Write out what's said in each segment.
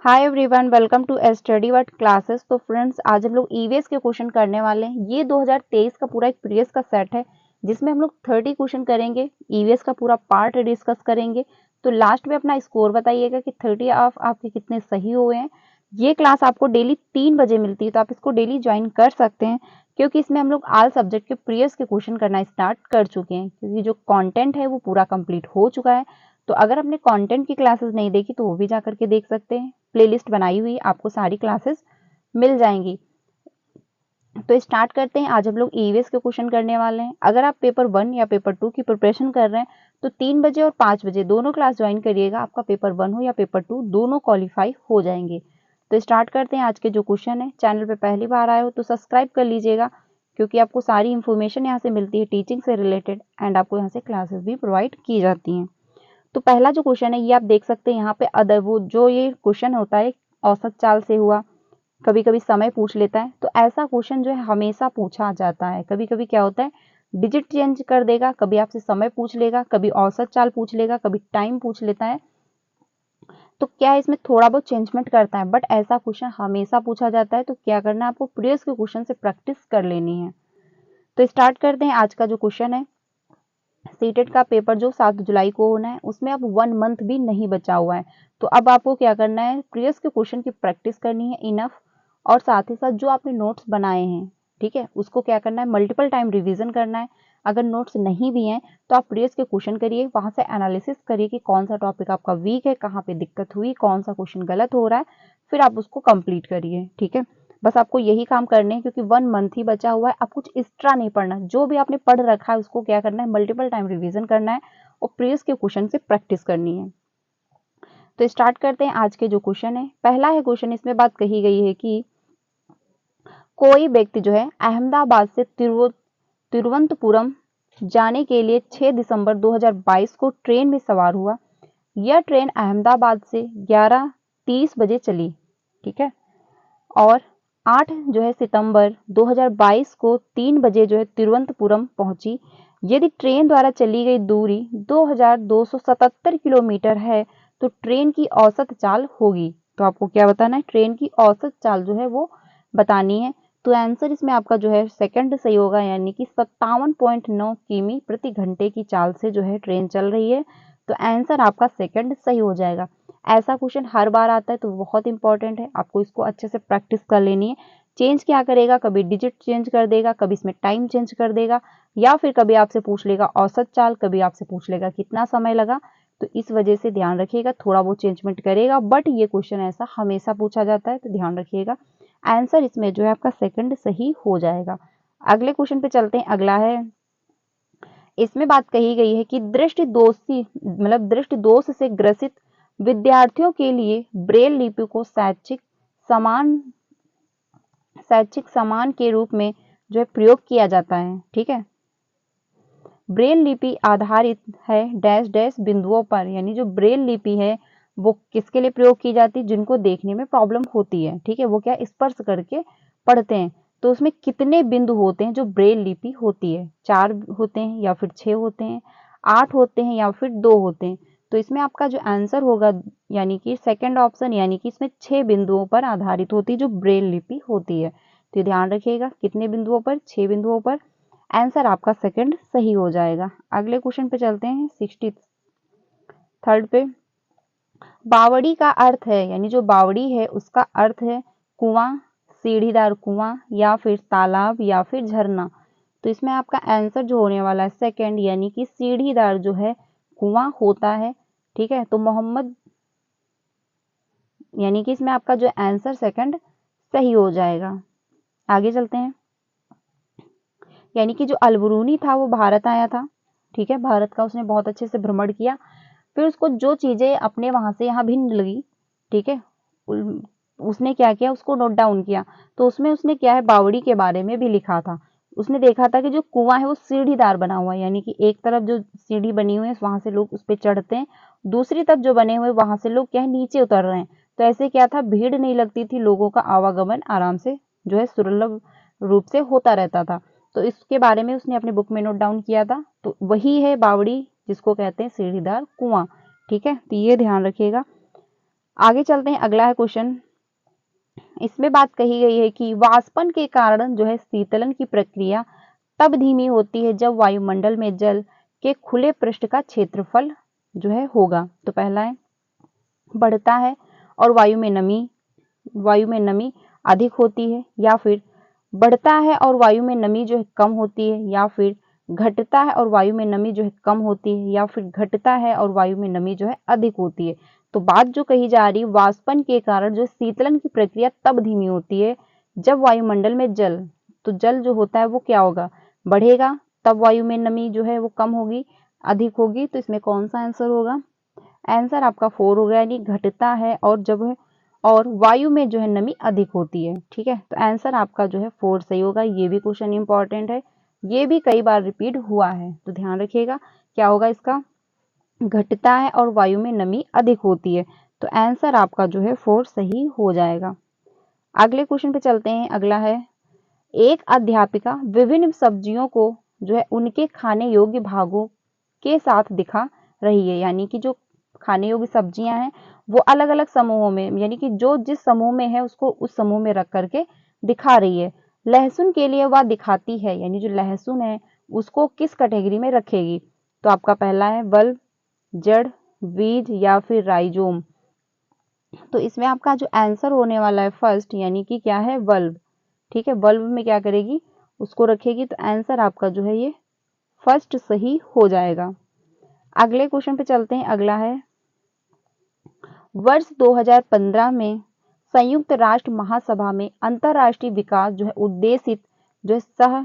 Hi everyone, welcome to study word classes. तो friends, आज हम लोग ईवीएस के क्वेश्चन करने वाले हैं। ये 2023 का पूरा एक प्रीवियस का सेट है जिसमें हम लोग 30 क्वेश्चन करेंगे। ईवीएस का पूरा पार्ट डिस्कस करेंगे। तो लास्ट में अपना स्कोर बताइएगा कि 30 ऑफ आपके कितने सही हुए हैं। ये क्लास आपको डेली 3 बजे मिलती है, तो आप इसको डेली ज्वाइन कर सकते हैं क्योंकि इसमें हम लोग ऑल सब्जेक्ट के प्रीवियस के क्वेश्चन करना स्टार्ट कर चुके हैं, क्योंकि जो कॉन्टेंट है वो पूरा कंप्लीट हो चुका है। तो अगर आपने कंटेंट की क्लासेस नहीं देखी तो वो भी जा करके देख सकते हैं। प्लेलिस्ट बनाई हुई, आपको सारी क्लासेस मिल जाएंगी। तो स्टार्ट करते हैं। आज हम लोग ईवीएस के क्वेश्चन करने वाले हैं। अगर आप पेपर 1 या पेपर 2 की प्रिपरेशन कर रहे हैं तो 3 बजे और 5 बजे दोनों क्लास ज्वाइन करिएगा। आपका पेपर 1 हो या पेपर 2 दोनों क्वालिफाई हो जाएंगे। तो स्टार्ट करते हैं आज के जो क्वेश्चन है। चैनल पे पहली बार आए हो तो सब्सक्राइब कर लीजिएगा, क्योंकि आपको सारी इन्फॉर्मेशन यहाँ से मिलती है टीचिंग से रिलेटेड, एंड आपको यहाँ से क्लासेस भी प्रोवाइड की जाती हैं। तो पहला जो क्वेश्चन है ये आप देख सकते हैं यहाँ पे। अदर वो जो ये क्वेश्चन होता है औसत चाल से हुआ, कभी कभी समय पूछ लेता है। तो ऐसा क्वेश्चन जो है हमेशा पूछा जाता है। कभी कभी क्या होता है, डिजिट चेंज कर देगा, कभी आपसे समय पूछ लेगा, कभी औसत चाल पूछ लेगा, कभी टाइम पूछ लेता है। तो क्या है, इसमें थोड़ा बहुत चेंजमेंट करता है, बट ऐसा क्वेश्चन हमेशा पूछा जाता है। तो क्या करना है, आपको प्रीवियस के क्वेश्चन से प्रैक्टिस कर लेनी है। तो स्टार्ट करते हैं। आज का जो क्वेश्चन है, सीटेट का पेपर जो 7 जुलाई को होना है, उसमें अब 1 मंथ भी नहीं बचा हुआ है। तो अब आपको क्या करना है, प्रीवियस के क्वेश्चन की प्रैक्टिस करनी है इनफ, और साथ ही साथ जो आपने नोट्स बनाए हैं, ठीक है, उसको क्या करना है, मल्टीपल टाइम रिवीजन करना है। अगर नोट्स नहीं भी हैं तो आप प्रीवियस के क्वेश्चन करिए, वहां से एनालिसिस करिए कि कौन सा टॉपिक आपका वीक है, कहाँ पे दिक्कत हुई, कौन सा क्वेश्चन गलत हो रहा है, फिर आप उसको कंप्लीट करिए। ठीक है, बस आपको यही काम करने हैं, क्योंकि 1 मंथ ही बचा हुआ है। अब कुछ एक्स्ट्रा नहीं पढ़ना, जो भी आपने पढ़ रखा है उसको क्या करना है, मल्टीपल टाइम रिवीजन करना है और प्रीवियस के क्वेश्चन से प्रैक्टिस करनी है। तो स्टार्ट करते हैं आज के जो क्वेश्चन है। पहला है क्वेश्चन, इसमें बात कही गई है कि कोई व्यक्ति जो है अहमदाबाद से तिरुवनंतपुरम जाने के लिए 6 दिसंबर 2022 को ट्रेन में सवार हुआ। यह ट्रेन अहमदाबाद से 11:30 बजे चली, ठीक है, और 8 जो है सितंबर 2022 को 3 बजे जो है तिरुवनंतपुरम पहुंची। यदि ट्रेन द्वारा चली गई दूरी 2277 किलोमीटर है तो ट्रेन की औसत चाल होगी। तो आपको क्या बताना है, ट्रेन की औसत चाल जो है वो बतानी है। तो आंसर इसमें आपका जो है सेकंड सही होगा, यानी कि 57.9 किमी प्रति घंटे की चाल से जो है ट्रेन चल रही है। तो आंसर आपका सेकंड सही हो जाएगा। ऐसा क्वेश्चन हर बार आता है तो बहुत इंपॉर्टेंट है, आपको इसको अच्छे से प्रैक्टिस कर लेनी है। चेंज क्या करेगा, कभी डिजिट चेंज कर देगा, कभी इसमें टाइम चेंज कर देगा, या फिर कभी आपसे पूछ लेगा औसत चाल, कभी आपसे पूछ लेगा कितना समय लगा। तो इस वजह से ध्यान रखिएगा, थोड़ा बहुत चेंजमेंट करेगा, बट ये क्वेश्चन ऐसा हमेशा पूछा जाता है, तो ध्यान रखिएगा। आंसर इसमें जो है आपका सेकंड सही हो जाएगा। अगले क्वेश्चन पे चलते हैं। अगला है, इसमें बात कही गई है कि दृष्टि दोष से ग्रसित विद्यार्थियों के लिए ब्रेल लिपि को शैक्षिक सामान के रूप में जो है प्रयोग किया जाता है। ठीक है, ब्रेल लिपि आधारित है डैश डैश बिंदुओं पर, यानी जो ब्रेल लिपि है वो किसके लिए प्रयोग की जाती है, जिनको देखने में प्रॉब्लम होती है। ठीक है, वो क्या स्पर्श करके पढ़ते हैं। तो उसमें कितने बिंदु होते हैं जो ब्रेल लिपि होती है, 4 होते हैं या फिर 6 होते हैं, 8 होते हैं या फिर 2 होते हैं। तो इसमें आपका जो आंसर होगा, यानी कि सेकंड ऑप्शन, यानी कि इसमें 6 बिंदुओं पर आधारित होती है जो ब्रेल लिपि होती है। तो ध्यान रखिएगा, कितने बिंदुओं पर, 6 बिंदुओं पर। आंसर आपका सेकंड सही हो जाएगा। अगले क्वेश्चन पे चलते हैं, 63rd पे। बावड़ी का अर्थ है, यानी जो बावड़ी है उसका अर्थ है कुआं, सीढ़ीदार कुआं, या फिर तालाब, या फिर झरना। तो इसमें आपका आंसर जो होने वाला है सेकंड, यानी कि सीढ़ीदार जो है कुआं होता है। ठीक है, तो मोहम्मद, यानी कि इसमें आपका जो आंसर सेकंड सही हो जाएगा। आगे चलते हैं। यानी कि जो अलबरूनी था वो भारत आया था। ठीक है, भारत का उसने बहुत अच्छे से भ्रमण किया। फिर उसको जो चीजें अपने वहां से यहाँ भिन्न लगी, ठीक है, उसने क्या किया, उसको नोट डाउन किया। तो उसमें उसने क्या है, बावड़ी के बारे में भी लिखा था। उसने देखा था कि जो कुआं है वो सीढ़ीदार बना हुआ है, यानी कि एक तरफ जो सीढ़ी बनी हुई है वहां से लोग उस पर चढ़ते हैं, दूसरी तरफ जो बने हुए वहां से लोग क्या है नीचे उतर रहे हैं। तो ऐसे क्या था, भीड़ नहीं लगती थी, लोगों का आवागमन आराम से जो है सुलभ रूप से होता रहता था। तो इसके बारे में उसने अपनी बुक में नोट डाउन किया था। तो वही है बावड़ी, जिसको कहते हैं सीढ़ीदार कुआं। ठीक है, तो ये ध्यान रखिएगा। आगे चलते हैं, अगला है क्वेश्चन। इसमें बात कही गई है कि वाष्पन के कारण जो है शीतलन की प्रक्रिया तब धीमी होती है जब वायुमंडल में जल के खुले पृष्ठ का क्षेत्रफल जो है होगा। तो पहला है बढ़ता है और वायु में नमी अधिक होती है, या फिर बढ़ता है और वायु में नमी जो है कम होती है, या फिर घटता है और वायु में नमी जो है कम होती है, या फिर घटता है और वायु में नमी जो है अधिक होती है। तो बात जो कही जा रही है, वाष्पन के कारण जो शीतलन की प्रक्रिया तब धीमी होती है जब वायुमंडल में जल, तो जल जो होता है वो क्या होगा, बढ़ेगा, तब वायु में नमी जो है वो कम होगी, अधिक होगी। तो इसमें कौन सा आंसर होगा, आंसर आपका 4 हो गया, यानी घटता है और जब है और वायु में जो है नमी अधिक होती है। ठीक है, तो आंसर आपका जो है 4 सही होगा। ये भी क्वेश्चन इंपॉर्टेंट है, ये भी कई बार रिपीट हुआ है, तो ध्यान रखिएगा क्या होगा इसका, घटता है और वायु में नमी अधिक होती है। तो आंसर आपका जो है 4 सही हो जाएगा। अगले क्वेश्चन पे चलते हैं, अगला है एक अध्यापिका विभिन्न सब्जियों को जो है उनके खाने योग्य भागों के साथ दिखा रही है, यानी कि जो खाने योग्य सब्जियां हैं वो अलग अलग समूहों में, यानी कि जो जिस समूह में है उसको उस समूह में रख करके दिखा रही है। लहसुन के लिए वह दिखाती है, यानी जो लहसुन है उसको किस कैटेगरी में रखेगी। तो आपका पहला है बल्ब, जड़, बीज या फिर राइजोम। तो इसमें आपका जो आंसर होने वाला है फर्स्ट, यानी कि क्या है, बल्ब। ठीक है, बल्ब में क्या करेगी, उसको रखेगी। तो आंसर आपका जो है ये फर्स्ट सही हो जाएगा। अगले क्वेश्चन पे चलते हैं, अगला है वर्ष 2015 में संयुक्त राष्ट्र महासभा में अंतरराष्ट्रीय विकास जो है उद्देशित जो है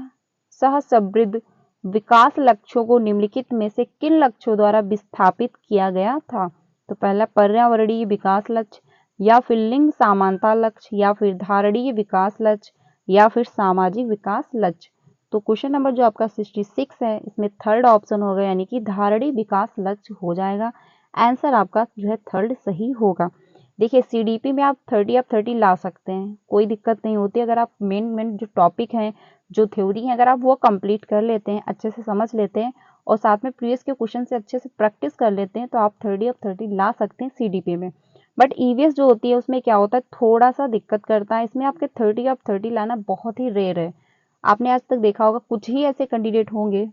सहस्राब्दी विकास लक्ष्यों को निम्नलिखित में से किन लक्ष्यों द्वारा विस्थापित किया गया था। तो पहला पर्यावरणीय विकास लक्ष्य, या फिर लिंग समानता लक्ष्य, या फिर धारणीय विकास लक्ष्य, या फिर सामाजिक विकास लक्ष्य। तो क्वेश्चन नंबर जो आपका 66 है, इसमें थर्ड ऑप्शन होगा, यानी कि धारणीय विकास लक्ष्य हो जाएगा। आंसर आपका जो है थर्ड सही होगा। देखिए सीडीपी में आप 30 ला सकते हैं, कोई दिक्कत नहीं होती अगर आप मेन जो टॉपिक हैं, जो थ्योरी है, अगर आप वो कंप्लीट कर लेते हैं, अच्छे से समझ लेते हैं और साथ में प्रीवियस के क्वेश्चन से अच्छे से प्रैक्टिस कर लेते हैं, तो आप 30 ला सकते हैं सीडीपी में। बट ईवीएस जो होती है उसमें क्या होता है, थोड़ा सा दिक्कत करता है, इसमें आपके 30 लाना बहुत ही रेयर है। आपने आज तक देखा होगा कुछ ही ऐसे कैंडिडेट होंगे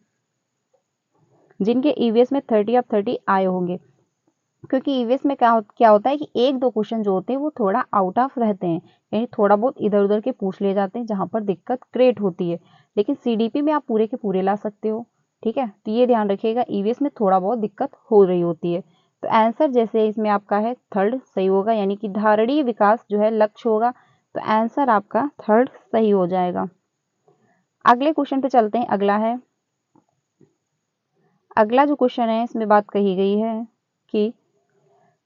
जिनके ईवीएस में 30 आए होंगे, क्योंकि ईवीएस में क्या होता है कि एक दो क्वेश्चन जो होते हैं वो थोड़ा आउट ऑफ रहते हैं, यानी थोड़ा बहुत इधर उधर के पूछ ले जाते हैं जहां पर दिक्कत क्रिएट होती है। लेकिन सीडीपी में आप पूरे के पूरे ला सकते हो। ठीक है, तो ये ध्यान रखिएगा, ईवीएस में थोड़ा बहुत दिक्कत हो रही होती है। तो आंसर जैसे इसमें आपका है थर्ड सही होगा, यानी कि धारणीय विकास जो है लक्ष्य होगा। तो आंसर आपका थर्ड सही हो जाएगा। अगले क्वेश्चन पे चलते हैं, अगला है, अगला जो क्वेश्चन है इसमें बात कही गई है कि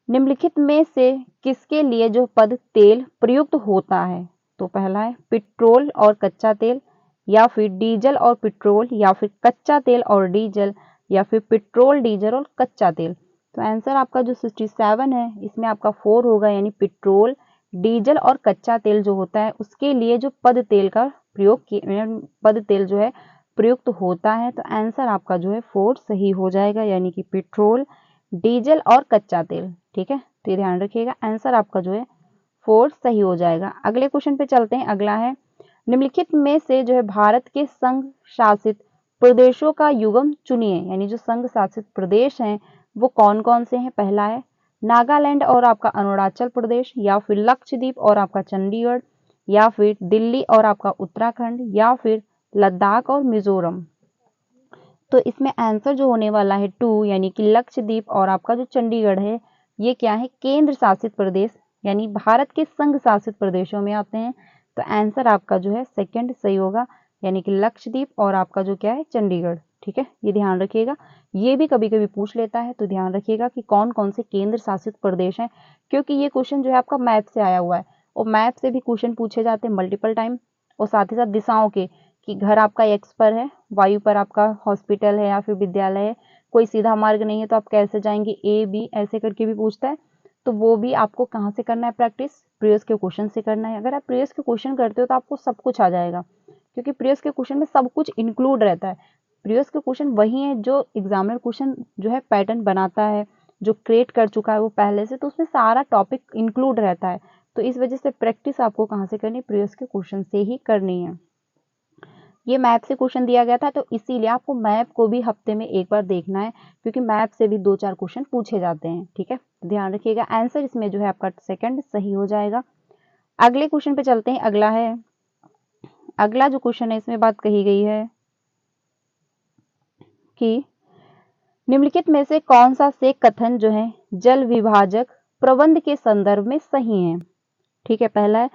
निम्नलिखित में से किसके लिए जो पद तेल प्रयुक्त होता है। तो पहला है पेट्रोल और कच्चा तेल, या फिर डीजल और पेट्रोल, या फिर कच्चा तेल और डीजल, या फिर पेट्रोल डीजल और कच्चा तेल। तो आंसर आपका जो 67 है इसमें आपका 4 होगा, यानी पेट्रोल, डीजल और कच्चा तेल जो होता है उसके लिए जो पद तेल का पद तेल जो है प्रयुक्त होता है। तो आंसर आपका जो है 4 सही हो जाएगा, यानी कि पेट्रोल, डीजल और कच्चा तेल। ठीक है, तो ये ध्यान रखिएगा, आंसर आपका जो है 4 सही हो जाएगा। अगले क्वेश्चन पे चलते हैं, अगला है निम्नलिखित में से जो है भारत के संघ शासित प्रदेशों का युग्म चुनिए, यानी जो संघ शासित प्रदेश हैं वो कौन कौन से हैं। पहला है नागालैंड और आपका अरुणाचल प्रदेश, या फिर लक्षद्वीप और आपका चंडीगढ़, या फिर दिल्ली और आपका उत्तराखंड, या फिर लद्दाख और मिजोरम। तो इसमें आंसर जो होने वाला है 2, यानी कि लक्षद्वीप और आपका जो चंडीगढ़ है ये क्या है, केंद्र शासित प्रदेश, यानी भारत के संघ शासित प्रदेशों में आते हैं। तो आंसर आपका जो है सेकंड सही होगा, यानी कि लक्षद्वीप और आपका जो क्या है चंडीगढ़। ठीक है, ये ध्यान रखिएगा, ये भी कभी कभी पूछ लेता है, तो ध्यान रखिएगा कि कौन कौन से केंद्र शासित प्रदेश हैं, क्योंकि ये क्वेश्चन जो है आपका मैप से आया हुआ है और मैप से भी क्वेश्चन पूछे जाते हैं मल्टीपल टाइम, और साथ ही साथ दिशाओं के, कि घर आपका एक्स पर है, वायु पर आपका हॉस्पिटल है या फिर विद्यालय है, कोई सीधा मार्ग नहीं है तो आप कैसे जाएंगे, ए बी ऐसे करके भी पूछता है। तो वो भी आपको कहाँ से करना है प्रैक्टिस, प्रीवियस के क्वेश्चन से करना है। अगर आप प्रीवियस के क्वेश्चन करते हो तो आपको सब कुछ आ जाएगा, क्योंकि प्रीवियस के क्वेश्चन में सब कुछ इंक्लूड रहता है। प्रीवियस के क्वेश्चन वही है जो एग्जामिनर क्वेश्चन जो है पैटर्न बनाता है, जो क्रिएट कर चुका है वो पहले से, तो उसमें सारा टॉपिक इंक्लूड रहता है। तो इस वजह से प्रैक्टिस आपको कहाँ से करनी, प्रीवियस के क्वेश्चन से ही करनी है। ये मैप से क्वेश्चन दिया गया था, तो इसीलिए आपको मैप को भी हफ्ते में एक बार देखना है, क्योंकि मैप से भी 2-4 क्वेश्चन पूछे जाते हैं। ठीक है, ध्यान रखिएगा। आंसर इसमें जो है आपका सेकंड सही हो जाएगा। अगले क्वेश्चन पे चलते हैं। अगला जो क्वेश्चन है इसमें बात कही गई है कि निम्नलिखित में से कौन सा से कथन जो है जल विभाजक प्रबंध के संदर्भ में सही है। ठीक है, पहला है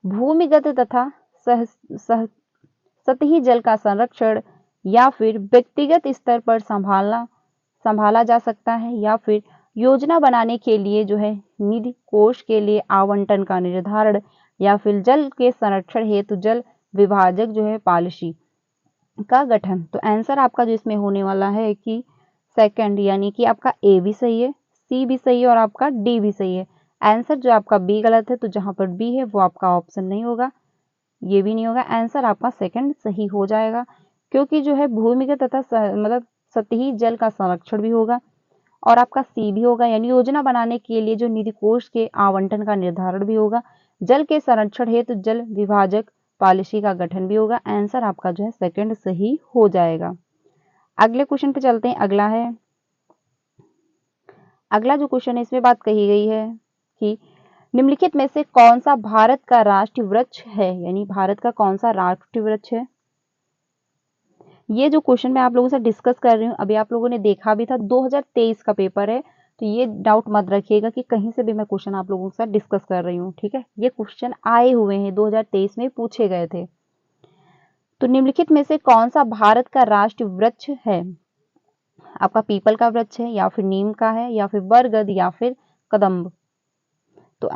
भूमिगत तथा सतही जल का संरक्षण या फिर व्यक्तिगत स्तर पर संभाला जा सकता है, या फिर योजना बनाने के लिए जो है निधि कोष के लिए आवंटन का निर्धारण, या फिर जल के संरक्षण हेतु जल विभाजक जो है पॉलिसी का गठन। तो आंसर आपका जो इसमें होने वाला है कि सेकंड, यानी कि आपका ए भी सही है, सी भी सही है और आपका डी भी सही है। आंसर जो आपका बी गलत है, तो जहां पर बी है वो आपका ऑप्शन नहीं होगा, ये भी नहीं होगा। आंसर आपका सेकंड सही हो जाएगा, क्योंकि जो है भूमिगत तथा मतलब सतही जल का संरक्षण भी होगा, और आपका सी भी होगा, यानी योजना बनाने के लिए जो निधि कोष के आवंटन का निर्धारण भी होगा, जल के संरक्षण हेतु जल विभाजक पॉलिसी का गठन भी होगा। आंसर आपका जो है सेकंड सही हो जाएगा। अगले क्वेश्चन पे चलते हैं। अगला जो क्वेश्चन है इसमें बात कही गई है कि निम्नलिखित में से कौन सा भारत का राष्ट्रीय वृक्ष है, यानी भारत का कौन सा राष्ट्रीय वृक्ष है। ये जो क्वेश्चन मैं आप लोगों से डिस्कस कर रही हूँ, अभी आप लोगों ने देखा भी था, 2023 का पेपर है, तो ये डाउट मत रखिएगा कि कहीं से भी मैं क्वेश्चन आप लोगों के साथ डिस्कस कर रही हूँ। ठीक है, ये क्वेश्चन आए हुए हैं, 2023 में पूछे गए थे। तो निम्नलिखित में से कौन सा भारत का राष्ट्रीय वृक्ष है। आपका पीपल का वृक्ष है, या फिर नीम का है, या फिर बरगद, या फिर कदम्ब। तो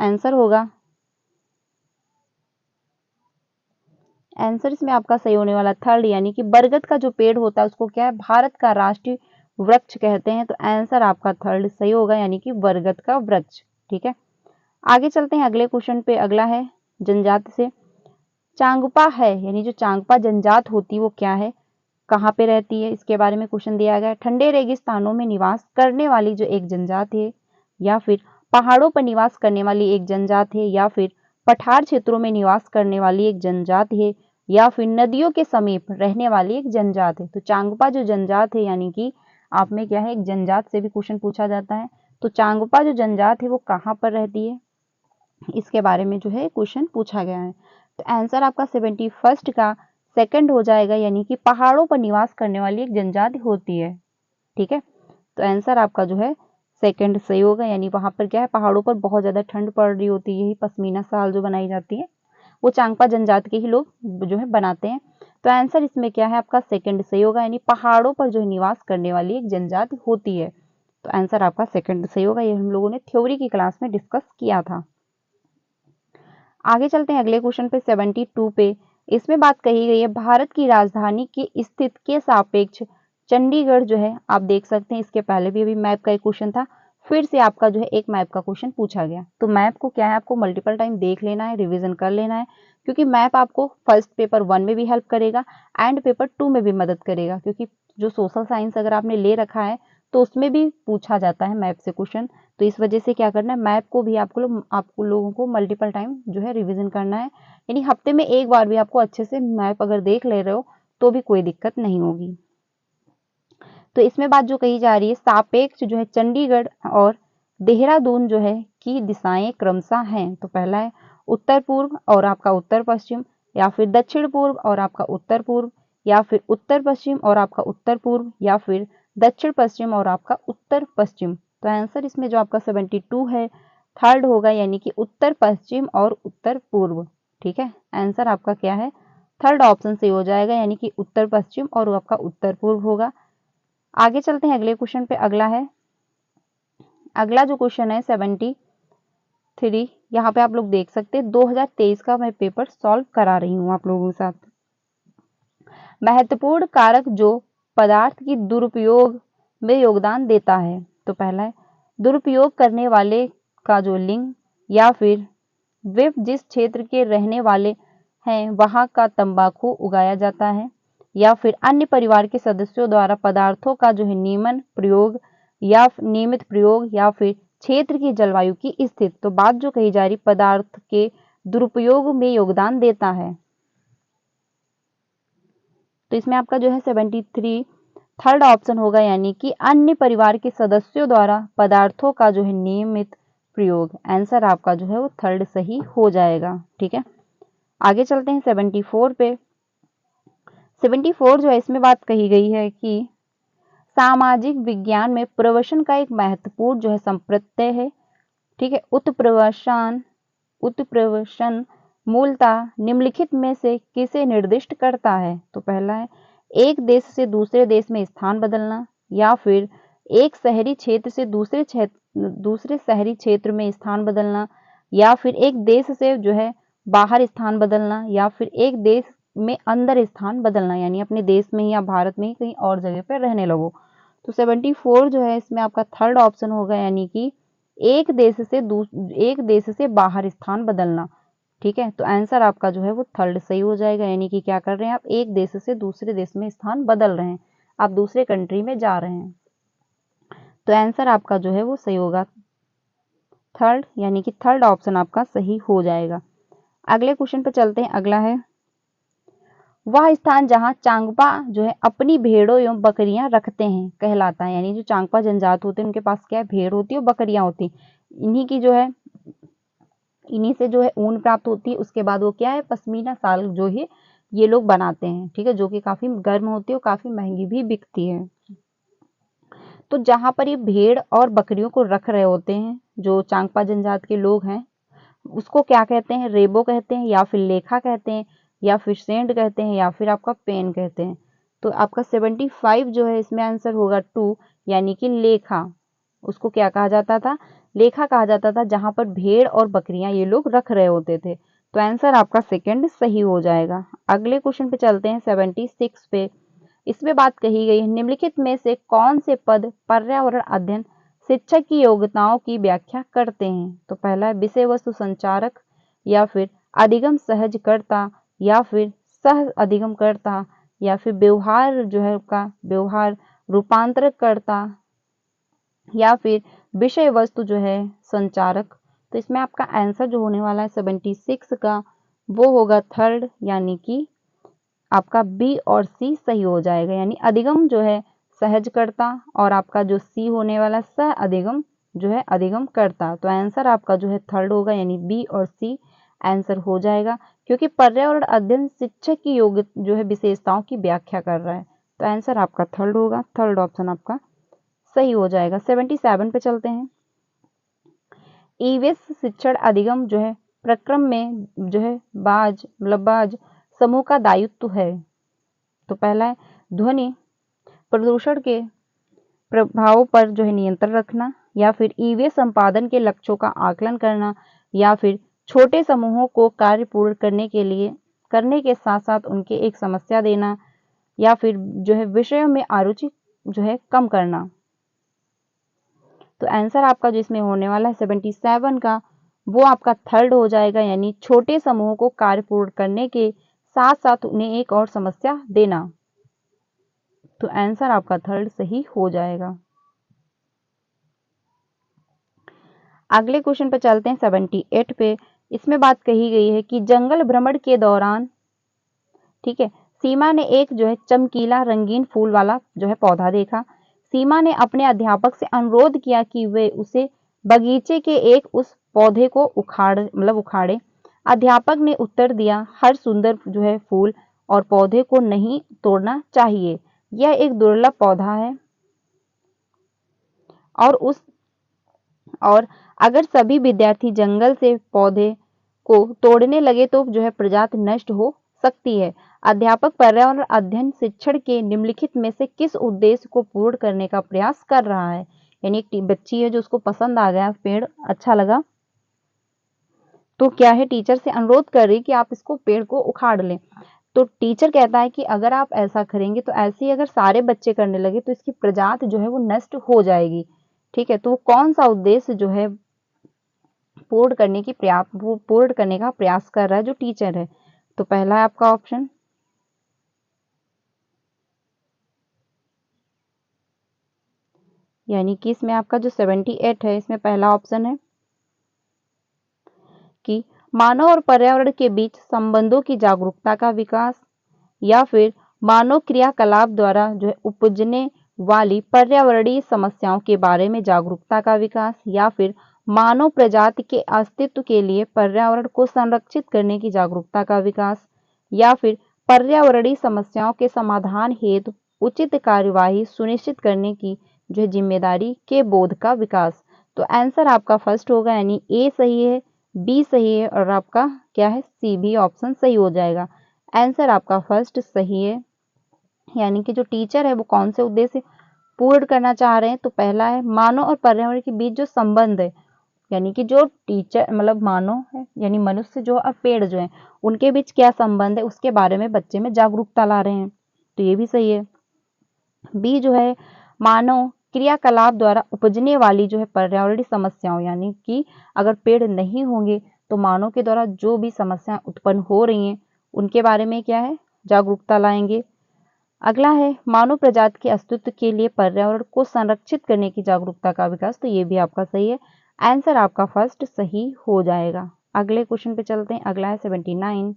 आंसर इसमें आपका सही होने वाला थर्ड, यानी कि बरगद का जो पेड़ होता है उसको क्या है, भारत का राष्ट्रीय वृक्ष कहते हैं। तो आंसर आपका थर्ड सही होगा, यानी कि बरगद का वृक्ष। ठीक है, आगे चलते हैं अगले क्वेश्चन पे। अगला है जनजाति से। चांगपा है, यानी जो चांगपा जनजात होती है वो क्या है, कहाँ पे रहती है, इसके बारे में क्वेश्चन दिया गया है। ठंडे रेगिस्तानों में निवास करने वाली जो एक जनजाति है, या फिर पहाड़ों पर निवास करने वाली एक जनजाति है, या फिर पठार क्षेत्रों में निवास करने वाली एक जनजाति है, या फिर नदियों के समीप रहने वाली एक जनजात है। तो चांगपा जो जनजात है, यानी कि आप में क्या है, एक जनजात से भी क्वेश्चन पूछा जाता है। तो चांगपा जो जनजात है वो कहाँ पर रहती है, इसके बारे में जो है क्वेश्चन पूछा गया है। तो आंसर आपका 71 का सेकंड हो जाएगा, यानी कि पहाड़ों पर निवास करने वाली एक जनजाति होती है। ठीक है, तो आंसर आपका जो है सेकंड सही होगा, यानी वहां पर क्या है, पहाड़ों पर बहुत ज्यादा ठंड पड़ रही होती है, यही पश्मीना शाल जो बनाई जाती है वो चांगपा जनजाति के ही लोग जो है बनाते हैं। तो आंसर इसमें क्या है, आपका सेकंड सही होगा, यानी पहाड़ों पर जो है निवास करने वाली एक जनजाति होती है। तो आंसर आपका सेकंड सही होगा, ये हम लोगों ने थ्योरी की क्लास में डिस्कस किया था। आगे चलते हैं अगले क्वेश्चन पे 72 पे। इसमें बात कही गई है भारत की राजधानी की स्थिति के सापेक्ष चंडीगढ़ जो है, आप देख सकते हैं इसके पहले भी अभी मैप का एक क्वेश्चन था, फिर से आपका जो है एक मैप का क्वेश्चन पूछा गया। तो मैप को क्या है, आपको मल्टीपल टाइम देख लेना है, रिवीजन कर लेना है, क्योंकि मैप आपको फर्स्ट पेपर 1 में भी हेल्प करेगा एंड पेपर 2 में भी मदद करेगा, क्योंकि जो सोशल साइंस अगर आपने ले रखा है तो उसमें भी पूछा जाता है मैप से क्वेश्चन। तो इस वजह से क्या करना है, मैप को भी आपको लोगों को मल्टीपल टाइम जो है रिवीजन करना है, यानी हफ्ते में एक बार भी आपको अच्छे से मैप अगर देख ले रहे हो तो भी कोई दिक्कत नहीं होगी। तो इसमें बात जो कही जा रही है, सापेक्ष जो है चंडीगढ़ और देहरादून जो है की दिशाएं क्रमशः हैं। तो पहला है उत्तर पूर्व और आपका उत्तर पश्चिम, या फिर दक्षिण पूर्व और आपका उत्तर पूर्व, या फिर उत्तर पश्चिम और आपका उत्तर पूर्व, या फिर दक्षिण पश्चिम और आपका उत्तर पश्चिम। तो आंसर इसमें जो आपका 72 है थर्ड होगा, यानी कि उत्तर पश्चिम और उत्तर पूर्व। ठीक है, आंसर आपका क्या है, थर्ड ऑप्शन से हो जाएगा, यानी कि उत्तर पश्चिम और आपका उत्तर पूर्व होगा। आगे चलते हैं अगले क्वेश्चन पे। अगला जो क्वेश्चन है 73, यहाँ पे आप लोग देख सकते हैं 2023 का मैं पेपर सॉल्व करा रही हूँ आप लोगों के साथ। महत्वपूर्ण कारक जो पदार्थ की दुरुपयोग में योगदान देता है। तो पहला है दुरुपयोग करने वाले का जो लिंग, या फिर वे जिस क्षेत्र के रहने वाले हैं वहां का तंबाकू उगाया जाता है, या फिर अन्य परिवार के सदस्यों द्वारा पदार्थों का जो है नियमन प्रयोग, या नियमित प्रयोग या फिर क्षेत्र की जलवायु की स्थिति। तो बात जो कही जा रही पदार्थ के दुरुपयोग में योगदान देता है। तो इसमें आपका जो है 73 थर्ड ऑप्शन होगा, यानी कि अन्य परिवार के सदस्यों द्वारा पदार्थों का जो है नियमित प्रयोग। आंसर आपका जो है वो थर्ड सही हो जाएगा। ठीक है, आगे चलते हैं 74 पे। 74 जो है इसमें बात कही गई है कि सामाजिक विज्ञान में प्रवचन का एक महत्वपूर्ण जो है संप्रत्यय है। ठीक है, उत्प्रवशन मूलतः निम्नलिखित में से किसे निर्दिष्ट करता है। तो पहला है एक देश से दूसरे देश में स्थान बदलना, या फिर एक शहरी क्षेत्र से दूसरे शहरी क्षेत्र में स्थान बदलना, या फिर एक देश से जो है बाहर स्थान बदलना, या फिर एक देश में अंदर स्थान बदलना, यानी अपने देश में ही या भारत में ही कहीं और जगह पर रहने लगो। तो 74 जो है इसमें आपका थर्ड ऑप्शन होगा, यानी कि एक देश से बाहर स्थान बदलना। ठीक है, तो आंसर आपका जो है वो थर्ड सही हो जाएगा, यानी कि क्या कर रहे हैं आप, एक देश से दूसरे देश में स्थान बदल रहे हैं, आप दूसरे कंट्री में जा रहे हैं। तो आंसर आपका जो है वो सही होगा थर्ड, यानी कि थर्ड ऑप्शन आपका सही हो जाएगा। अगले क्वेश्चन पे चलते हैं। अगला है वह स्थान जहां चांगपा जो है अपनी भेड़ों एवं बकरियां रखते हैं कहलाता है। यानी जो चांगपा जनजात होते हैं उनके पास क्या है, भेड़ होती है और बकरियां होती हैं। इन्हीं से जो है ऊन प्राप्त होती है। उसके बाद वो क्या है, पश्मीना शाल जो है ये लोग बनाते हैं। ठीक है, जो कि काफी गर्म होती है और काफी महंगी भी बिकती है। तो जहां पर ये भेड़ और बकरियों को रख रहे होते हैं जो चांगपा जनजात के लोग हैं, उसको क्या कहते हैं, रेबो कहते हैं, या फिर लेखा कहते हैं, या फिर सेंड कहते हैं, या फिर आपका पेन कहते हैं। तो आपका 75 जो है इसमें आंसर होगा 2, यानी कि लेखा। उसको क्या कहा जाता था, लेखा कहा जाता था, जहां पर भेड़ और बकरियां ये लोग रख रहे होते थे। तो आंसर आपका सेकंड सही हो जाएगा। अगले क्वेश्चन पे चलते हैं 76 पे। इसमें बात कही गई है निम्नलिखित में से कौन से पद पर्यावरण अध्ययन शिक्षक की योग्यताओं की व्याख्या करते हैं। तो पहला है विषय वस्तु संचारक, या फिर अधिगम सहजकर्ता, या फिर सह अधिगमकर्ता, या फिर व्यवहार जो है का व्यवहार रूपांतरकर्ता, या फिर विषय वस्तु जो है संचारक। तो इसमें आपका आंसर जो होने वाला है 76 का वो होगा थर्ड, यानी कि आपका बी और सी सही हो जाएगा। यानी अधिगम जो है सहजकर्ता, और आपका जो सी होने वाला सह अधिगम जो है अधिगम करता। तो आंसर आपका जो है थर्ड होगा, यानी बी और सी आंसर हो जाएगा, क्योंकि पर्यावरण अध्ययन शिक्षक की योग्य जो है विशेषताओं की व्याख्या कर रहा है। तो आंसर आपका थर्ड होगा, थर्ड ऑप्शन आपका सही हो जाएगा। 77 पे चलते हैं। ईवीएस शिक्षण अधिगम जो है प्रक्रम में जो है बाज समूह का दायित्व है। तो पहला है ध्वनि प्रदूषण के प्रभावों पर जो है नियंत्रण रखना, या फिर ईवीएस संपादन के लक्ष्यों का आकलन करना, या फिर छोटे समूहों को कार्य पूर्ण करने के साथ साथ उनके एक समस्या देना, या फिर जो है विषयों में अरुचि जो है कम करना। तो आंसर आपका जो इसमें होने वाला है 77 का वो आपका थर्ड हो जाएगा, यानी छोटे समूहों को कार्य पूर्ण करने के साथ साथ उन्हें एक और समस्या देना। तो आंसर आपका थर्ड सही हो जाएगा। अगले क्वेश्चन पे चलते हैं 78 पे। इसमें बात कही गई है कि जंगल भ्रमण के दौरान, ठीक है, सीमा ने एक जो है चमकीला रंगीन फूल वाला जो है पौधा देखा। सीमा ने अपने अध्यापक से अनुरोध किया कि वे उसे बगीचे के एक उस पौधे को उखाड़े। अध्यापक ने उत्तर दिया, हर सुंदर जो है फूल और पौधे को नहीं तोड़ना चाहिए, यह एक दुर्लभ पौधा है, और अगर सभी विद्यार्थी जंगल से पौधे को तोड़ने लगे तो जो है प्रजाति नष्ट हो सकती है। अध्यापक पर्यावरण अध्ययन शिक्षण के निम्नलिखित में से किस उद्देश्य को पूर्ण करने का प्रयास कर रहा है। यानी एक बच्ची है जो उसको पसंद आ गया पेड़, अच्छा लगा, तो क्या है टीचर से अनुरोध कर रही कि आप इसको पेड़ को उखाड़ लें। तो टीचर कहता है कि अगर आप ऐसा करेंगे तो ऐसे ही अगर सारे बच्चे करने लगे तो इसकी प्रजाति जो है वो नष्ट हो जाएगी। ठीक है, तो वो कौन सा उद्देश्य जो है पूर्ण करने का प्रयास कर रहा है जो टीचर है। तो पहला है आपका ऑप्शन यानी कि इसमें आपका जो 78 है, इसमें पहला ऑप्शन है कि मानव और पर्यावरण के बीच संबंधों की जागरूकता का विकास, या फिर मानव क्रियाकलाप द्वारा जो है उपजने वाली पर्यावरणीय समस्याओं के बारे में जागरूकता का विकास, या फिर मानव प्रजाति के अस्तित्व के लिए पर्यावरण को संरक्षित करने की जागरूकता का विकास, या फिर पर्यावरणीय समस्याओं के समाधान हेतु उचित कार्यवाही सुनिश्चित करने की जो है जिम्मेदारी के बोध का विकास। तो आंसर आपका फर्स्ट होगा, यानी ए सही है, बी सही है और आपका क्या है, सी भी ऑप्शन सही हो जाएगा। आंसर आपका फर्स्ट सही है। यानी कि जो टीचर है वो कौन से उद्देश्य पूर्ण करना चाह रहे हैं, तो पहला है मानव और पर्यावरण के बीच जो संबंध है, यानी कि जो टीचर मतलब मानव है यानी मनुष्य जो और पेड़ जो है उनके बीच क्या संबंध है उसके बारे में बच्चे में जागरूकता ला रहे हैं, तो ये भी सही है। बी जो है मानव क्रियाकलाप द्वारा उपजने वाली जो है पर्यावरणीय समस्याओं, यानी कि अगर पेड़ नहीं होंगे तो मानव के द्वारा जो भी समस्याएं उत्पन्न हो रही हैं उनके बारे में क्या है, जागरूकता लाएंगे। अगला है मानव प्रजाति के अस्तित्व के लिए पर्यावरण को संरक्षित करने की जागरूकता का विकास, तो ये भी आपका सही है। आंसर आपका फर्स्ट सही हो जाएगा। अगले क्वेश्चन पे चलते हैं। अगला है 79।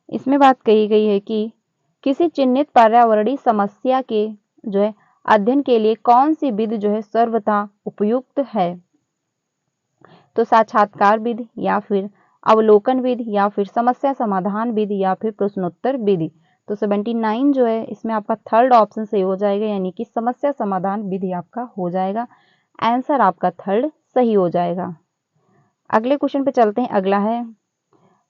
इसमें बात कही गई है कि किसी चिन्हित पर्यावरणीय समस्या के जो है अध्ययन के लिए कौन सी विधि जो है सर्वथा उपयुक्त है, तो साक्षात्कार विधि, या फिर अवलोकन विधि, या फिर समस्या समाधान विधि, या फिर प्रश्नोत्तर विधि। तो 79 जो है इसमें आपका थर्ड ऑप्शन सही हो जाएगा, यानी कि समस्या समाधान विधि आपका हो जाएगा। आंसर आपका थर्ड सही हो जाएगा। अगले क्वेश्चन पे चलते हैं। अगला है,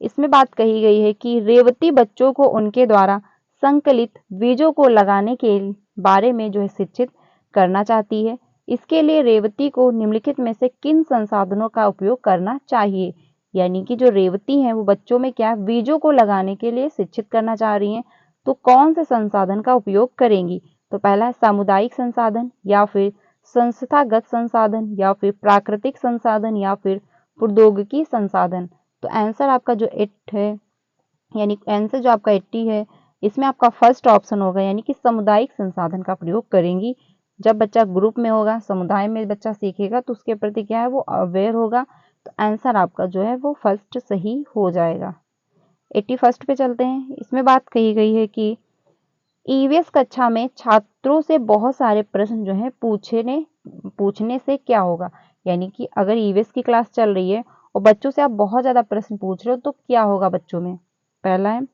इसमें बात कही गई है कि रेवती बच्चों को उनके द्वारा संकलित बीजों को लगाने के बारे में जो है शिक्षित करना चाहती है। इसके लिए रेवती को निम्नलिखित में से किन संसाधनों का उपयोग करना चाहिए, यानी कि जो रेवती हैं वो बच्चों में क्या बीजों को लगाने के लिए शिक्षित करना चाह रही हैं, तो कौन से संसाधन का उपयोग करेंगी, तो पहला है सामुदायिक संसाधन, या फिर संस्थागत संसाधन, या फिर प्राकृतिक संसाधन, या फिर प्रौद्योगिकी संसाधन। तो आंसर आपका जो 8 है, यानी आंसर जो आपका 80 है, इसमें आपका फर्स्ट ऑप्शन होगा, यानी कि सामुदायिक संसाधन का प्रयोग करेंगी। जब बच्चा ग्रुप में होगा, समुदाय में बच्चा सीखेगा तो उसके प्रति क्या है वो अवेयर होगा, तो आंसर आपका जो है वो फर्स्ट सही हो जाएगा। 81 पे चलते हैं। इसमें बात कही गई है कि ईवीएस कक्षा में छात्रों से बहुत सारे प्रश्न जो है पूछने से क्या होगा, यानी कि अगर ईवीएस की क्लास चल रही है और बच्चों से आप बहुत ज्यादा प्रश्न पूछ रहे हो तो क्या होगा बच्चों में। पहला है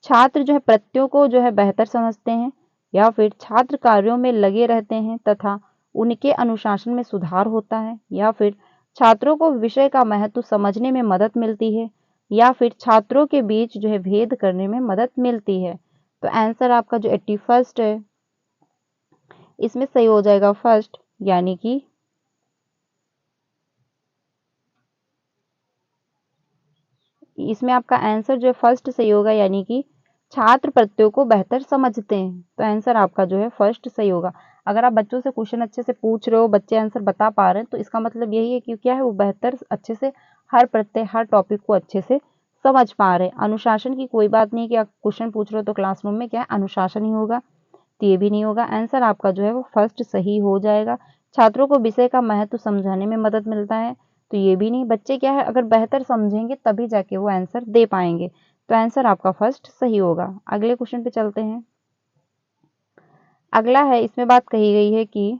छात्र जो है प्रत्ययों को जो है बेहतर समझते हैं, या फिर छात्र कार्यों में लगे रहते हैं तथा उनके अनुशासन में सुधार होता है, या फिर छात्रों को विषय का महत्व समझने में मदद मिलती है, या फिर छात्रों के बीच जो है भेद करने में मदद मिलती है। तो आंसर आपका जो 81 है इसमें सही हो जाएगा फर्स्ट, यानी कि इसमें आपका आंसर जो है फर्स्ट सही होगा, यानी कि छात्र प्रत्ययों को बेहतर समझते हैं। तो आंसर आपका जो है फर्स्ट सही होगा। अगर आप बच्चों से क्वेश्चन अच्छे से पूछ रहे हो, बच्चे आंसर बता पा रहे हैं, तो इसका मतलब यही है कि क्या है वो बेहतर अच्छे से हर प्रत्यय हर टॉपिक को अच्छे से समझ पा रहे हैं। अनुशासन की कोई बात नहीं कि आप क्वेश्चन पूछ रहे हो तो क्लासरूम में क्या है अनुशासन ही होगा, तो ये भी नहीं होगा। आंसर आपका जो है वो फर्स्ट सही हो जाएगा। छात्रों को विषय का महत्व समझाने में मदद मिलता है, तो ये भी नहीं। बच्चे क्या है अगर बेहतर समझेंगे तभी जाके वो आंसर दे पाएंगे, तो आंसर आपका फर्स्ट सही होगा। अगले क्वेश्चन पे चलते हैं। अगला है, इसमें बात कही गई है कि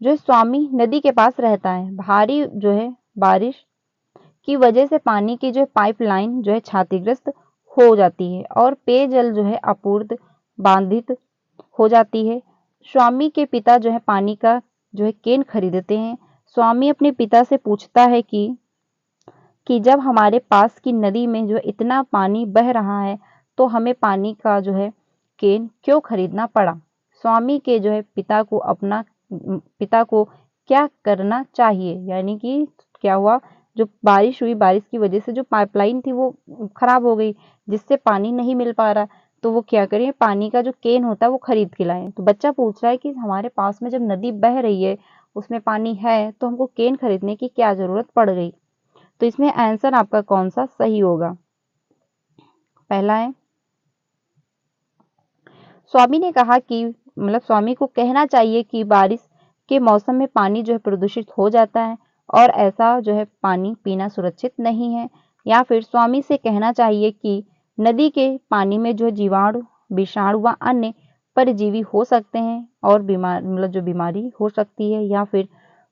जो स्वामी नदी के पास रहता है, भारी जो है बारिश की वजह से पानी की जो पाइपलाइन जो है क्षतिग्रस्त हो जाती है और पेयजल जो है आपूर्ति बाधित हो जाती है। स्वामी के पिता जो है पानी का जो है केन खरीदते हैं। स्वामी अपने पिता से पूछता है कि जब हमारे पास की नदी में जो इतना पानी बह रहा है तो हमें पानी का जो है केन क्यों खरीदना पड़ा। स्वामी के जो है पिता को क्या करना चाहिए, यानी कि क्या हुआ, जो बारिश हुई, बारिश की वजह से जो पाइपलाइन थी वो खराब हो गई जिससे पानी नहीं मिल पा रहा, तो वो क्या करें पानी का जो केन होता है वो खरीद के लाए। तो बच्चा पूछ रहा है कि हमारे पास में जब नदी बह रही है उसमें पानी है तो हमको केन खरीदने की क्या जरूरत पड़ गई। तो इसमें आंसर आपका कौन सा सही होगा। पहला है स्वामी ने कहा कि मतलब स्वामी को कहना चाहिए कि बारिश के मौसम में पानी जो है प्रदूषित हो जाता है और ऐसा जो है पानी पीना सुरक्षित नहीं है। या फिर स्वामी से कहना चाहिए कि नदी के पानी में जो जीवाणु, विषाणु व अन्य परजीवी हो सकते हैं और जो बीमारी हो सकती है। या फिर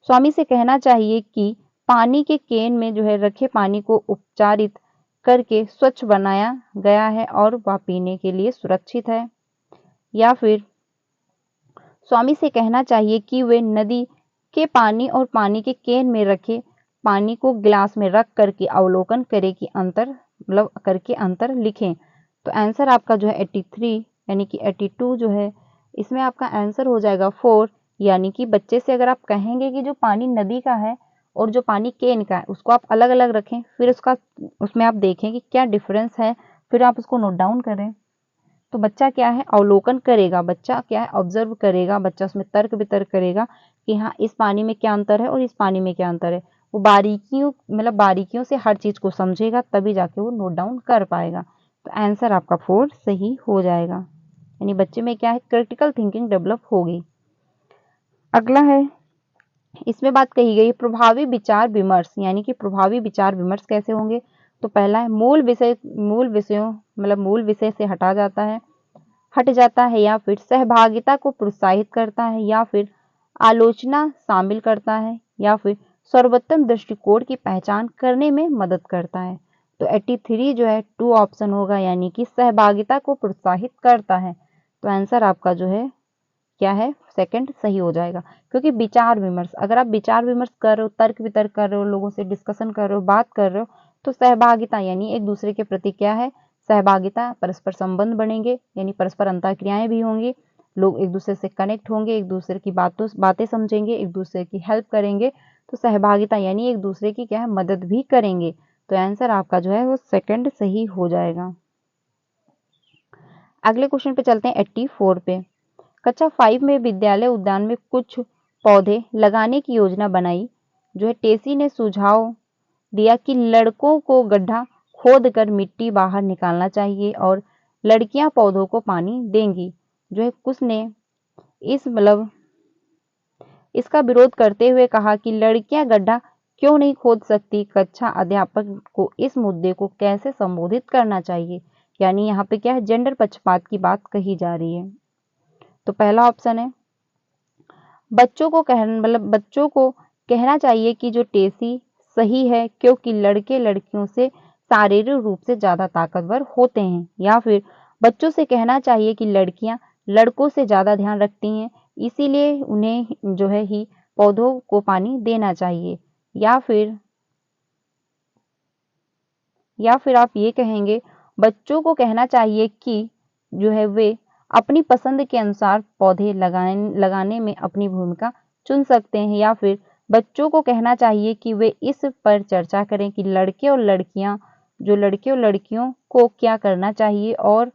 स्वामी से कहना चाहिए कि पानी के केन में जो है रखे पानी को उपचारित करके स्वच्छ बनाया गया है और वह पीने के लिए सुरक्षित है। या फिर स्वामी से कहना चाहिए कि वे नदी के पानी और पानी के केन में रखे पानी को गिलास में रख करके अवलोकन करें कि अंतर लिखें। तो आंसर आपका जो है 83 यानी कि 82 जो है इसमें आपका आंसर हो जाएगा 4। यानी कि बच्चे से अगर आप कहेंगे कि जो पानी नदी का है और जो पानी केन का है उसको आप अलग अलग रखें, फिर उसमें आप देखें कि क्या डिफरेंस है, फिर आप उसको नोट डाउन करें। तो बच्चा क्या है अवलोकन करेगा, बच्चा क्या है ऑब्जर्व करेगा, बच्चा उसमें तर्क वितर्क करेगा कि हाँ इस पानी में क्या अंतर है और इस पानी में क्या अंतर है। वो बारीकियों से हर चीज को समझेगा तभी जाके वो नोट डाउन कर पाएगा। तो आंसर आपका 4 सही हो जाएगा। यानी बच्चे में क्या है क्रिटिकल थिंकिंग डेवलप होगी। अगला है, इसमें बात कही गई प्रभावी विचार विमर्श। यानी कि प्रभावी विचार विमर्श कैसे होंगे। तो पहला है मूल विषय से हट जाता है या फिर सहभागिता को प्रोत्साहित करता है या फिर आलोचना शामिल करता है या फिर सर्वोत्तम दृष्टिकोण की पहचान करने में मदद करता है। तो 83 जो है 2 ऑप्शन होगा यानी कि सहभागिता को प्रोत्साहित करता है। तो आंसर आपका जो है क्या है सेकंड सही हो जाएगा। क्योंकि विचार विमर्श, अगर आप विचार विमर्श कर रहे हो, तर्क वितर्क कर रहे हो, लोगों से डिस्कशन कर रहे हो, बात कर रहे हो, तो सहभागिता यानी एक दूसरे के प्रति क्या है सहभागिता, परस्पर संबंध बनेंगे यानी परस्पर अंतःक्रियाएं भी होंगी, लोग एक दूसरे से कनेक्ट होंगे, एक दूसरे की बातें समझेंगे, एक दूसरे की हेल्प करेंगे। तो सहभागिता यानी एक दूसरे की क्या है मदद भी करेंगे। तो आंसर आपका जो है वो सेकंड सही हो जाएगा। अगले क्वेश्चन पे चलते हैं 84 पे। कक्षा 5 में विद्यालय उद्यान में कुछ पौधे लगाने की योजना बनाई। जो है टेसी ने सुझाव दिया कि लड़कों को गड्ढा खोद कर मिट्टी बाहर निकालना चाहिए और लड़कियां पौधों को पानी देंगी। जो है कुछ ने इसका विरोध करते हुए कहा कि लड़कियां गड्ढा क्यों नहीं खोद सकती। कक्षा अध्यापक को इस मुद्दे को कैसे संबोधित करना चाहिए। यानी यहाँ पे क्या है जेंडर पक्षपात की बात कही जा रही है। तो पहला ऑप्शन है बच्चों को कहना चाहिए कि जो टेसी सही है क्योंकि लड़के लड़कियों से शारीरिक रूप से ज्यादा ताकतवर होते हैं। या फिर बच्चों से कहना चाहिए कि लड़कियां लड़कों से ज्यादा ध्यान रखती हैं इसीलिए उन्हें जो है ही पौधों को पानी देना चाहिए। या फिर आप ये कहेंगे बच्चों को कहना चाहिए कि जो है वे अपनी पसंद के अनुसार पौधे लगाने में अपनी भूमिका चुन सकते हैं। या फिर बच्चों को कहना चाहिए कि वे इस पर चर्चा करें कि लड़के और लड़कियों को क्या करना चाहिए और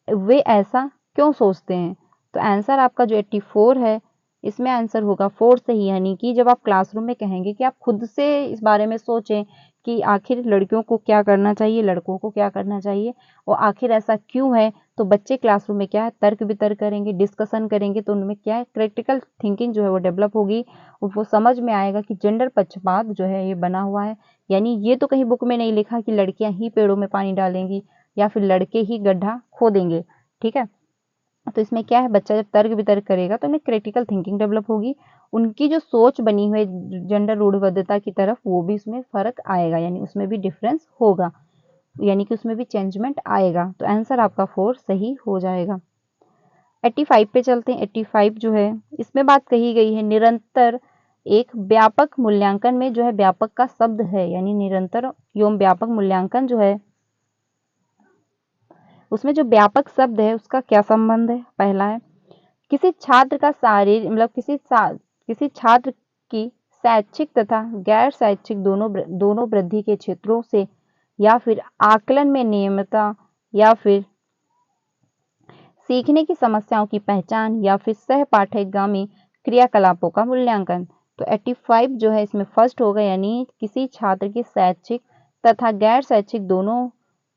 वे ऐसा क्यों सोचते हैं। तो आंसर आपका जो 84 है इसमें आंसर होगा 4 सही। यानी कि जब आप क्लासरूम में कहेंगे कि आप खुद से इस बारे में सोचें कि आखिर लड़कियों को क्या करना चाहिए, लड़कों को क्या करना चाहिए और आखिर ऐसा क्यों है, तो बच्चे क्लासरूम में क्या है तर्क वितर्क करेंगे, डिस्कशन करेंगे, तो उनमें क्या है क्रिटिकल थिंकिंग जो है वो डेवलप होगी। वो समझ में आएगा कि जेंडर पक्षपात जो है ये बना हुआ है। यानी ये तो कहीं बुक में नहीं लिखा कि लड़कियां ही पेड़ों में पानी डालेंगी या फिर लड़के ही गड्ढा खोदेंगे। ठीक है, तो इसमें क्या है बच्चा जब तर्क वितर्क करेगा तो उन्हें क्रिटिकल थिंकिंग डेवलप होगी, उनकी जो सोच बनी हुई जेंडर रूढ़िबद्धता की तरफ वो भी उसमें फर्क आएगा, यानी उसमें भी डिफरेंस होगा, यानी कि उसमें भी चेंजमेंट आएगा। तो आंसर आपका 4 सही हो जाएगा। 85 पे चलते हैं। 85 जो है इसमें बात कही गई है निरंतर एक व्यापक मूल्यांकन में जो है व्यापक का शब्द है, यानी निरंतर एवं व्यापक मूल्यांकन जो है उसमें जो व्यापक शब्द है उसका क्या संबंध है। पहला है किसी छात्र का किसी छात्र की शैक्षिक तथा गैर शैक्षिक दोनों वृद्धि के क्षेत्रों से या फिर आकलन में नियमितता या फिर सीखने की समस्याओं की पहचान या फिर सह पाठ्यगामी क्रियाकलापों का मूल्यांकन। तो 85 जो है इसमें फर्स्ट होगा, यानी किसी छात्र की शैक्षिक तथा गैर शैक्षिक दोनों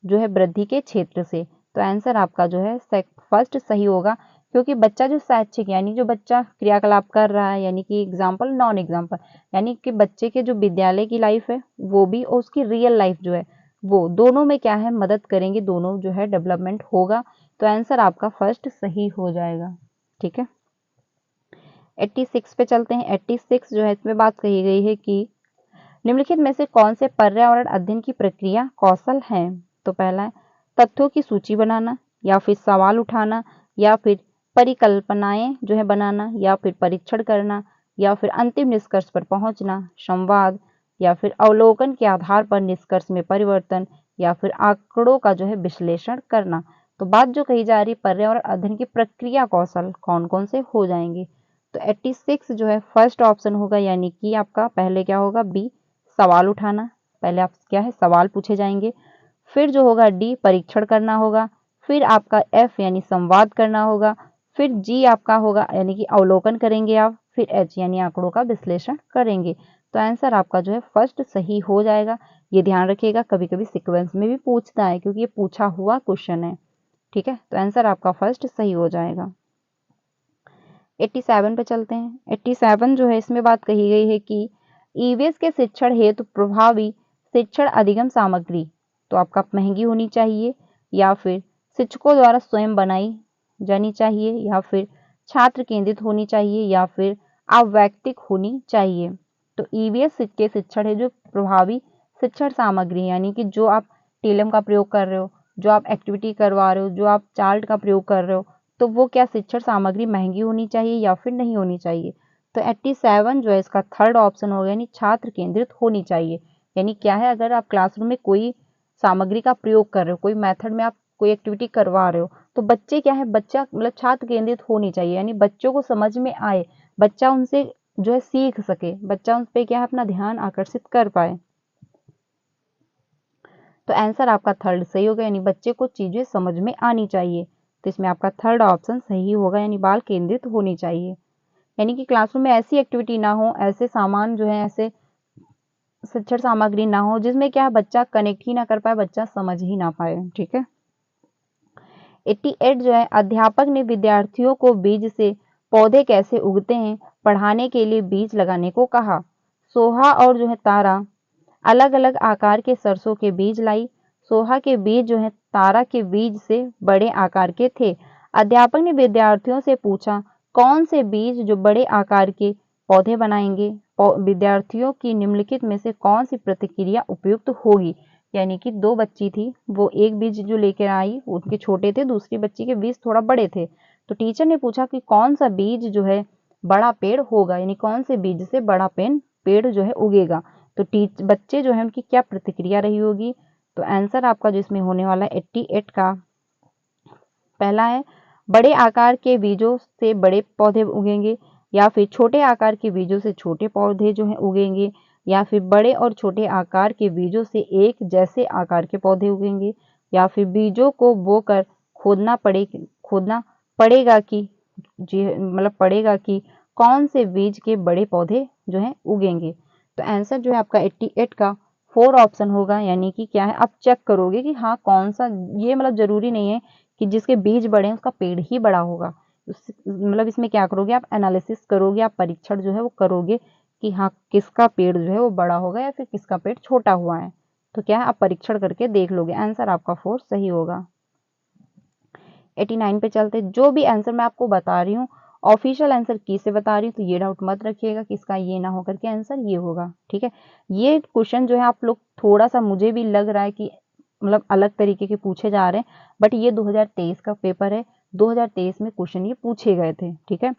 जो है वृद्धि के क्षेत्र से। तो आंसर आपका जो है फर्स्ट सही होगा क्योंकि बच्चा जो स्वैच्छिक यानी जो बच्चा क्रियाकलाप कर रहा है, यानी कि एग्जाम्पल नॉन एग्जाम्पल, यानी कि बच्चे के जो विद्यालय की लाइफ है वो भी और उसकी रियल लाइफ जो है वो दोनों में क्या है मदद करेंगे, दोनों जो है डेवलपमेंट होगा। तो आंसर आपका फर्स्ट सही हो जाएगा। ठीक है, 86 पे चलते हैं। 86 जो है इसमें बात कही गई है कि निम्नलिखित में से कौन से पर्यावरण अध्ययन की प्रक्रिया कौशल हैं। तो पहला है तथ्यों की सूची बनाना, या फिर सवाल उठाना, या फिर परिकल्पनाएं जो है बनाना, या फिर परीक्षण करना, या फिर अंतिम निष्कर्ष पर पहुंचना, संवाद, या फिर अवलोकन के आधार पर निष्कर्ष में परिवर्तन, या फिर आंकड़ों का जो है विश्लेषण करना। तो बात जो कही जा रही पर्यावरण अध्ययन की प्रक्रिया कौशल कौन कौन से हो जाएंगे। तो 86 जो है फर्स्ट ऑप्शन होगा, यानी कि आपका पहले क्या होगा बी सवाल उठाना, पहले आप क्या है सवाल पूछे जाएंगे। फिर जो होगा डी परीक्षण करना होगा, फिर आपका एफ यानी संवाद करना होगा, फिर जी आपका होगा यानी कि अवलोकन करेंगे आप, फिर एच यानी आंकड़ों का विश्लेषण करेंगे। तो आंसर आपका जो है फर्स्ट सही हो जाएगा। ये ध्यान रखिएगा, कभी कभी सीक्वेंस में भी पूछता है क्योंकि ये पूछा हुआ क्वेश्चन है। ठीक है, तो आंसर आपका फर्स्ट सही हो जाएगा। 87 पे चलते हैं। 87 जो है इसमें बात कही गई है कि ईवीएस के शिक्षण हेतु प्रभावी शिक्षण अधिगम सामग्री तो आपका महंगी होनी चाहिए, या फिर शिक्षकों द्वारा स्वयं बनाई जानी चाहिए, या फिर छात्र केंद्रित होनी चाहिए, या फिर अवैयक्तिक होनी चाहिए। तो ईवीएस के शिक्षण है जो प्रभावी शिक्षण सामग्री यानी कि जो आप टेलम का प्रयोग कर रहे हो, जो आप एक्टिविटी करवा रहे हो, जो आप चार्ट का प्रयोग कर रहे हो, तो वो क्या शिक्षण सामग्री महंगी होनी चाहिए या फिर नहीं होनी चाहिए। तो 87 जो है इसका थर्ड ऑप्शन होगा, यानी छात्र केंद्रित होनी चाहिए। यानी क्या है, अगर आप क्लासरूम में कोई सामग्री का प्रयोग कर रहे हो, कोई मेथड में आप कोई एक्टिविटी करवा रहे हो, तो बच्चे क्या है बच्चा मतलब छात्र केंद्रित होनी चाहिए, यानी बच्चों को समझ में आए, बच्चा उनसे जो है सीख सके, बच्चा उन पे क्या है अपना ध्यान आकर्षित कर पाए। तो आंसर आपका थर्ड सही होगा, यानी बच्चे को चीजें समझ में आनी चाहिए। तो इसमें आपका थर्ड ऑप्शन सही होगा, यानी बाल केंद्रित होनी चाहिए। यानी कि क्लासरूम में ऐसी एक्टिविटी ना हो, ऐसे सामान जो है ऐसे शिक्षण सामग्री ना हो जिसमें क्या बच्चा कनेक्ट ही ना कर पाए, बच्चा समझ ही ना पाए। ठीक है, 88 जो है अध्यापक ने विद्यार्थियों को बीज से पौधे कैसे उगते हैं पढ़ाने के लिए बीज लगाने को कहा। सोहा और जो है तारा अलग अलग आकार के सरसों के बीज लाई। सोहा के बीज जो है तारा के बीज से बड़े आकार के थे। अध्यापक ने विद्यार्थियों से पूछा कौन से बीज जो बड़े आकार के पौधे बनाएंगे। विद्यार्थियों की निम्नलिखित में से कौन सी प्रतिक्रिया उपयुक्त होगी। यानी कि दो बच्ची थी, वो एक बीज जो लेकर आई उनके छोटे थे, दूसरी बच्ची के बीज थोड़ा बड़े थे। तो टीचर ने पूछा कि कौन सा बीज जो है बड़ा पेड़ होगा, यानी कौन से बीज से बड़ा पेड़ जो है उगेगा। तो बच्चे जो है उनकी क्या प्रतिक्रिया रही होगी। तो आंसर आपका जो इसमें होने वाला है 88 का पहला है बड़े आकार के बीजों से बड़े पौधे उगेंगे, या फिर छोटे आकार के बीजों से छोटे पौधे जो है उगेंगे, या फिर बड़े और छोटे आकार के बीजों से एक जैसे आकार के पौधे उगेंगे, या फिर बीजों को बोकर खोदना पड़ेगा कि जी मतलब पड़ेगा कि कौन से बीज के बड़े पौधे जो है उगेंगे। तो आंसर जो है आपका 88 का 4 ऑप्शन होगा, यानी कि क्या है आप चेक करोगे कि हाँ कौन सा, ये मतलब जरूरी नहीं है कि जिसके बीज बड़े हैं उसका पेड़ ही बड़ा होगा। मतलब इसमें क्या करोगे आप एनालिसिस करोगे, आप परीक्षण जो है वो करोगे कि हाँ किसका पेड़ जो है वो बड़ा होगा या फिर किसका पेड़ छोटा हुआ है। तो क्या है आप परीक्षण करके देख लोगे। आंसर आपका 4 सही होगा। 89 पे चलते, जो भी आंसर मैं आपको बता रही हूँ ऑफिशियल आंसर की से बता रही हूँ, तो ये डाउट मत रखिएगा कि इसका ये ना होकर के आंसर ये होगा। ठीक है, ये क्वेश्चन जो है आप लोग थोड़ा सा मुझे भी लग रहा है कि मतलब अलग तरीके के पूछे जा रहे हैं, बट ये 2023 का पेपर है, 2023 में क्वेश्चन ये पूछे गए थे। ठीक है,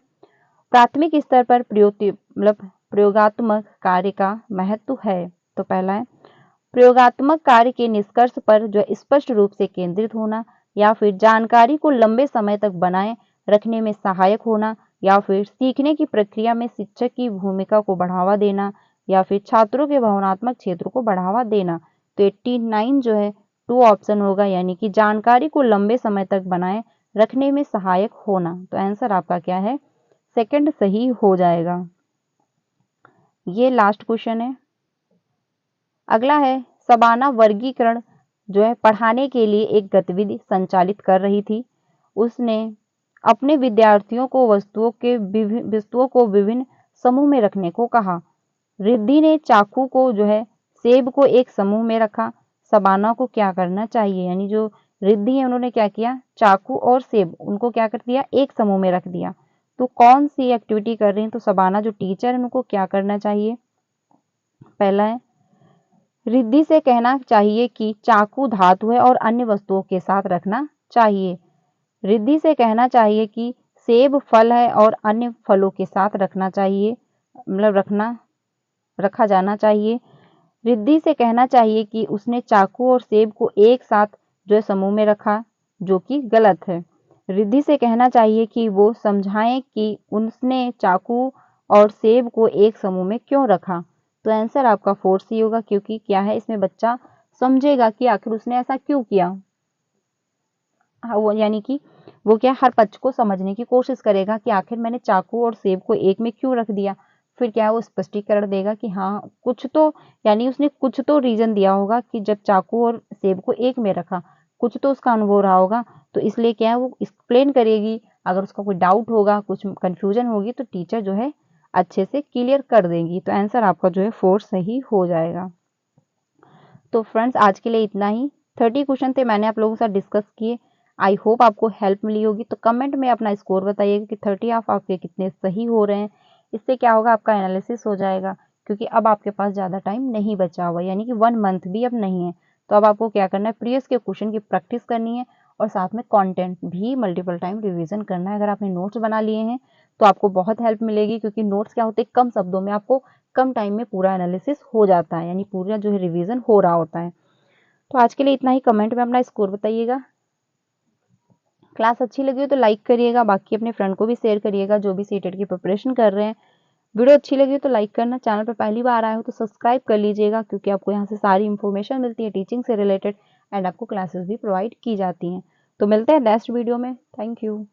प्राथमिक स्तर पर प्रयोगात्मक कार्य का महत्व है। तो पहला है प्रयोगात्मक कार्य के निष्कर्ष पर जो स्पष्ट रूप से केंद्रित होना, या फिर जानकारी को लंबे समय तक बनाए रखने में सहायक होना, या फिर सीखने की प्रक्रिया में शिक्षक की भूमिका को बढ़ावा देना, या फिर छात्रों के भावनात्मक क्षेत्र को बढ़ावा देना। तो 89 जो है 2 ऑप्शन होगा, यानी कि जानकारी को लंबे समय तक बनाए रखने में सहायक होना। तो आंसर आपका क्या है सेकंड सही हो जाएगा। ये लास्ट क्वेश्चन है। अगला है सबाना वर्गीकरण जो है पढ़ाने के लिए एक गतिविधि संचालित कर रही थी। उसने अपने विद्यार्थियों को वस्तुओं को विभिन्न समूह में रखने को कहा। रिद्धि ने चाकू को जो है सेब को एक समूह में रखा। शबाना को क्या करना चाहिए, यानी जो रिद्धि है उन्होंने क्या किया, चाकू और सेब उनको क्या कर दिया, एक समूह में रख दिया। तो कौन सी एक्टिविटी कर रही है, तो शबाना जो टीचर है उनको क्या करना चाहिए। पहला है, रिद्धि से कहना चाहिए कि चाकू धातु है और अन्य वस्तुओं के साथ रखना चाहिए। रिद्धि से कहना चाहिए कि सेब फल है और अन्य फलों के साथ रखना चाहिए, मतलब रखा जाना चाहिए। रिद्धि से कहना चाहिए कि उसने चाकू और सेब को एक साथ जो है समूह में रखा, जो कि गलत है। रिद्धि से कहना चाहिए कि वो समझाएं कि उसने चाकू और सेब को एक समूह में क्यों रखा। तो आंसर आपका 4C होगा, क्योंकि क्या है, इसमें बच्चा समझेगा कि आखिर उसने ऐसा क्यों किया। वो यानी कि वो क्या, हर पक्ष को समझने की कोशिश करेगा कि आखिर मैंने चाकू और सेब को एक में क्यों रख दिया। फिर क्या है, वो स्पष्टीकरण देगा कि हाँ कुछ तो, यानी उसने कुछ तो रीजन दिया होगा कि जब चाकू और सेब को एक में रखा, कुछ तो उसका अनुभव रहा होगा। तो इसलिए क्या है, वो एक्सप्लेन करेगी। अगर उसका कोई डाउट होगा, कुछ कंफ्यूजन होगी, तो टीचर जो है अच्छे से क्लियर कर देंगी। तो आंसर आपका जो है 4 सही हो जाएगा। तो फ्रेंड्स आज के लिए इतना ही। 30 क्वेश्चन थे, मैंने आप लोगों के साथ डिस्कस किए। आई होप आपको हेल्प मिली होगी। तो कमेंट में अपना स्कोर बताइएगा कि 30 ऑफ आपके कितने सही हो रहे हैं। इससे क्या होगा, आपका एनालिसिस हो जाएगा, क्योंकि अब आपके पास ज़्यादा टाइम नहीं बचा हुआ, यानी कि 1 मंथ भी अब नहीं है। तो अब आपको क्या करना है, प्रीवियस के क्वेश्चन की प्रैक्टिस करनी है और साथ में कंटेंट भी मल्टीपल टाइम रिवीजन करना है। अगर आपने नोट्स बना लिए हैं तो आपको बहुत हेल्प मिलेगी, क्योंकि नोट्स क्या होते हैं, कम शब्दों में आपको कम टाइम में पूरा एनालिसिस हो जाता है, यानी पूरा जो है रिवीजन हो रहा होता है। तो आज के लिए इतना ही। कमेंट में अपना स्कोर बताइएगा। क्लास अच्छी लगी हो तो लाइक करिएगा, बाकी अपने फ्रेंड को भी शेयर करिएगा जो भी सीटेट की प्रिपरेशन कर रहे हैं। वीडियो अच्छी लगी हो तो लाइक करना, चैनल पर पहली बार आए हो तो सब्सक्राइब कर लीजिएगा, क्योंकि आपको यहाँ से सारी इन्फॉर्मेशन मिलती है टीचिंग से रिलेटेड, एंड आपको क्लासेस भी प्रोवाइड की जाती हैं। तो मिलते हैं नेक्स्ट वीडियो में। Thank you.